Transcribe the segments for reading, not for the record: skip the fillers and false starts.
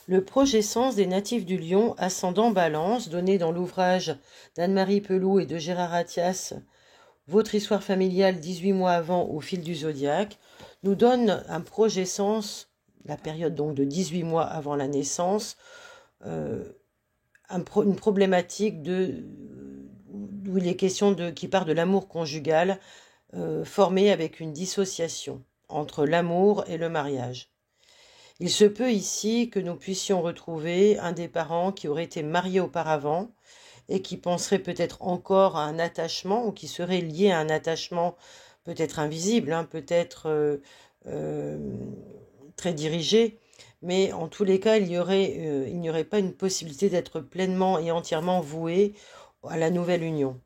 Le projet-sens des natifs du Lion, ascendant Balance, donné dans l'ouvrage d'Anne-Marie Pelou et de Gérard Attias, Votre histoire familiale 18 mois avant au fil du zodiaque, nous donne un projet-sens, la période donc de 18 mois avant la naissance, une problématique où il est question qui part de l'amour conjugal, formé avec une dissociation entre l'amour et le mariage. Il se peut ici que nous puissions retrouver un des parents qui aurait été marié auparavant et qui penserait peut-être encore à un attachement ou qui serait lié à un attachement peut-être invisible, peut-être très dirigé, mais en tous les cas, il n'y aurait pas une possibilité d'être pleinement et entièrement voué à la nouvelle union.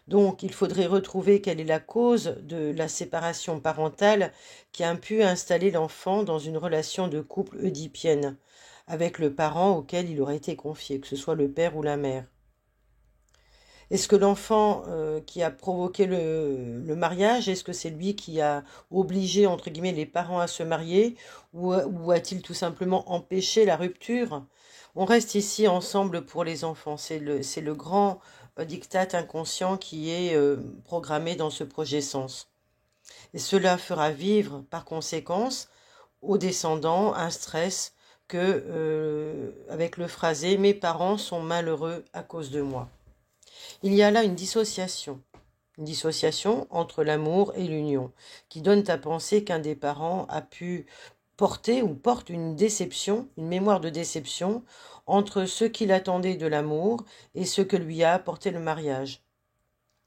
Donc, il faudrait retrouver quelle est la cause de la séparation parentale qui a pu installer l'enfant dans une relation de couple oedipienne avec le parent auquel il aurait été confié, que ce soit le père ou la mère. Est-ce que l'enfant qui a provoqué le mariage, est-ce que c'est lui qui a obligé, entre guillemets, les parents à se marier ou a-t-il tout simplement empêché la rupture? On reste ici ensemble pour les enfants. C'est le grand diktat inconscient qui est programmé dans ce projet sens. Et cela fera vivre, par conséquence, aux descendants un stress avec le phrasé « Mes parents sont malheureux à cause de moi ». Il y a là une dissociation entre l'amour et l'union, qui donne à penser qu'un des parents a pu porter ou porte une déception, une mémoire de déception, entre ce qu'il attendait de l'amour et ce que lui a apporté le mariage.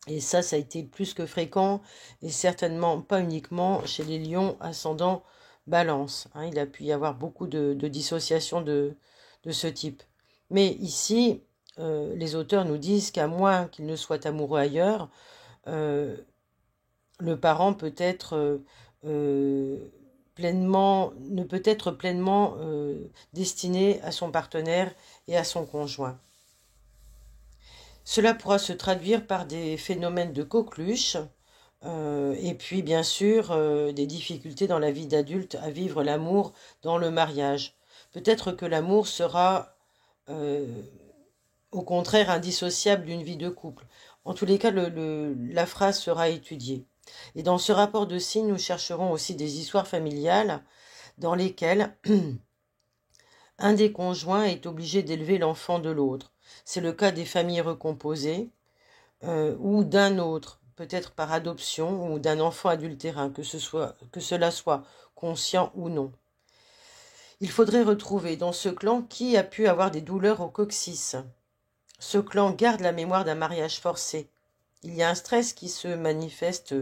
Et ça a été plus que fréquent, et certainement pas uniquement chez les lions ascendant Balance. Il a pu y avoir beaucoup de dissociations de ce type. Mais ici, les auteurs nous disent qu'à moins qu'il ne soit amoureux ailleurs, le parent ne peut être pleinement destiné à son partenaire et à son conjoint. Cela pourra se traduire par des phénomènes de coqueluche et puis bien sûr des difficultés dans la vie d'adulte à vivre l'amour dans le mariage. Peut-être que l'amour sera au contraire indissociable d'une vie de couple. En tous les cas, la phrase sera étudiée. Et dans ce rapport de signes, nous chercherons aussi des histoires familiales dans lesquelles un des conjoints est obligé d'élever l'enfant de l'autre. C'est le cas des familles recomposées ou d'un autre, peut-être par adoption ou d'un enfant adultérin, que cela soit conscient ou non. Il faudrait retrouver dans ce clan qui a pu avoir des douleurs au coccyx. Ce clan garde la mémoire d'un mariage forcé. Il y a un stress qui se manifeste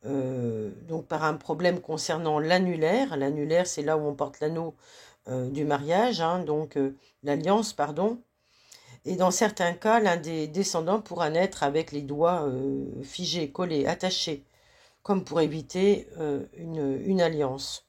donc par un problème concernant l'annulaire. L'annulaire, c'est là où on porte l'anneau du mariage, donc l'alliance, pardon. Et dans certains cas, l'un des descendants pourra naître avec les doigts figés, collés, attachés, comme pour éviter une alliance.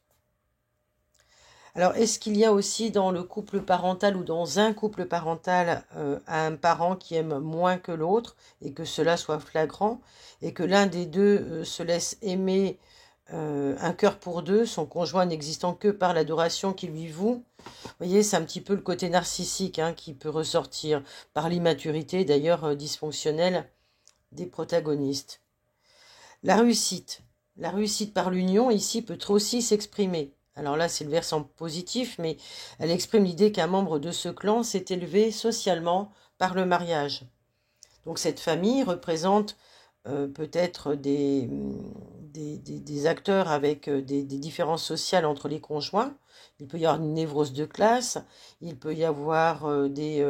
Alors, est-ce qu'il y a aussi dans le couple parental ou dans un couple parental un parent qui aime moins que l'autre et que cela soit flagrant et que l'un des deux se laisse aimer un cœur pour deux, son conjoint n'existant que par l'adoration qu'il lui voue? Vous voyez, c'est un petit peu le côté narcissique qui peut ressortir par l'immaturité, d'ailleurs dysfonctionnelle, des protagonistes. La réussite par l'union ici peut aussi s'exprimer. Alors là, c'est le versant positif, mais elle exprime l'idée qu'un membre de ce clan s'est élevé socialement par le mariage. Donc cette famille représente peut-être des acteurs avec des différences sociales entre les conjoints. Il peut y avoir une névrose de classe, il peut y avoir des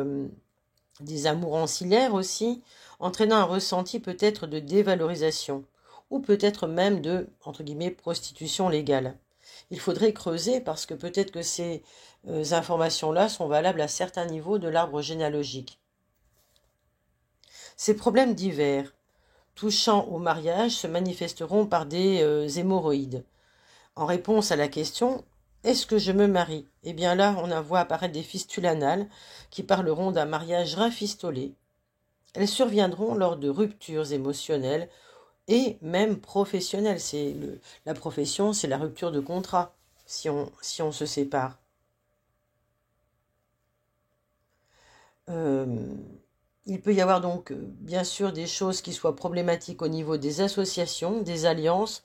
amours ancillaires aussi, entraînant un ressenti peut-être de dévalorisation, ou peut-être même de, entre guillemets, prostitution légale. Il faudrait creuser parce que peut-être que ces informations-là sont valables à certains niveaux de l'arbre généalogique. Ces problèmes divers touchant au mariage se manifesteront par des hémorroïdes. En réponse à la question « Est-ce que je me marie ?» Eh bien là, on voit apparaître des fistules anales qui parleront d'un mariage rafistolé. Elles surviendront lors de ruptures émotionnelles et même professionnelles. La profession, c'est la rupture de contrat si on se sépare. Euh, il peut y avoir donc bien sûr des choses qui soient problématiques au niveau des associations, des alliances.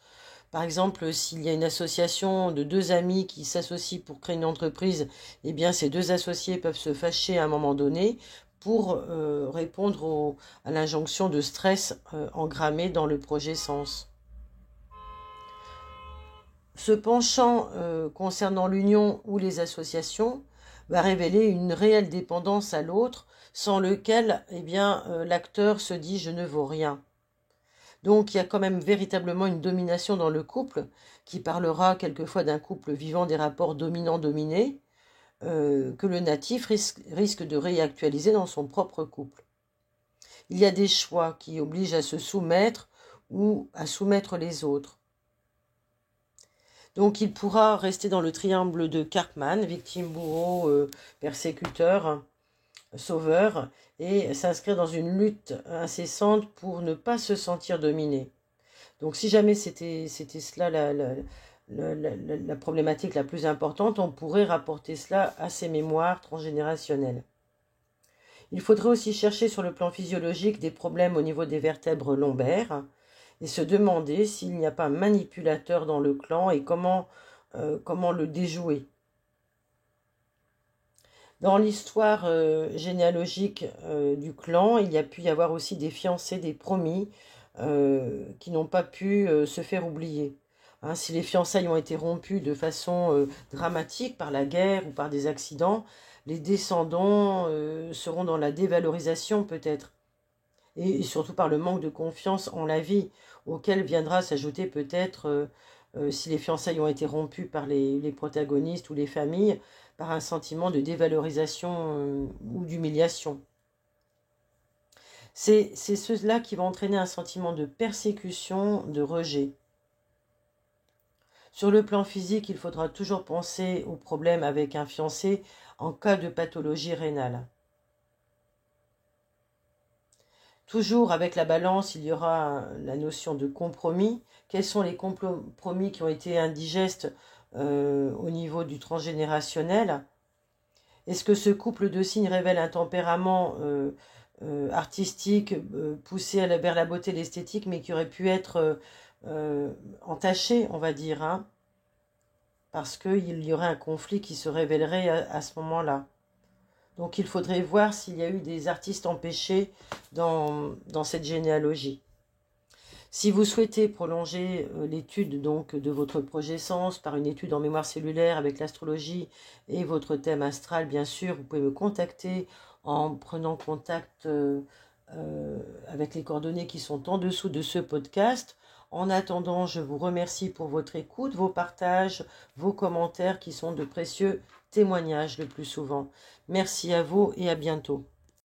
Par exemple, s'il y a une association de deux amis qui s'associent pour créer une entreprise, eh bien ces deux associés peuvent se fâcher à un moment donné pour répondre à l'injonction de stress engrammée dans le projet Sens. Ce penchant concernant l'union ou les associations va révéler une réelle dépendance à l'autre, sans lequel eh bien, l'acteur se dit « je ne vaux rien ». Donc il y a quand même véritablement une domination dans le couple, qui parlera quelquefois d'un couple vivant des rapports dominant-dominé, que le natif risque de réactualiser dans son propre couple. Il y a des choix qui obligent à se soumettre ou à soumettre les autres. Donc il pourra rester dans le triangle de Karpman, victime, bourreau, persécuteur, sauveur, et s'inscrire dans une lutte incessante pour ne pas se sentir dominé. Donc si jamais c'était cela la problématique la plus importante, on pourrait rapporter cela à ces mémoires transgénérationnelles. Il faudrait aussi chercher sur le plan physiologique des problèmes au niveau des vertèbres lombaires et se demander s'il n'y a pas un manipulateur dans le clan et comment le déjouer. Dans l'histoire généalogique du clan, il y a pu y avoir aussi des fiancés, des promis qui n'ont pas pu se faire oublier. Hein, si les fiançailles ont été rompues de façon dramatique par la guerre ou par des accidents, les descendants seront dans la dévalorisation peut-être. Et surtout par le manque de confiance en la vie, auquel viendra s'ajouter peut-être, si les fiançailles ont été rompues par les protagonistes ou les familles, par un sentiment de dévalorisation ou d'humiliation. C'est cela qui va entraîner un sentiment de persécution, de rejet. Sur le plan physique, il faudra toujours penser au problème avec un fiancé en cas de pathologie rénale. Toujours avec la balance, il y aura la notion de compromis. Quels sont les compromis qui ont été indigestes au niveau du transgénérationnel? Est-ce que ce couple de signes révèle un tempérament artistique poussé vers la beauté et l'esthétique, mais qui aurait pu être entaché, on va dire, hein, parce qu'il y aurait un conflit qui se révélerait à ce moment-là. Donc il faudrait voir s'il y a eu des artistes empêchés dans cette généalogie. Si vous souhaitez prolonger l'étude donc de votre projet Sens par une étude en mémoire cellulaire avec l'astrologie et votre thème astral, bien sûr, vous pouvez me contacter en prenant contact avec les coordonnées qui sont en dessous de ce podcast. En attendant, je vous remercie pour votre écoute, vos partages, vos commentaires qui sont de précieux témoignages le plus souvent. Merci à vous et à bientôt.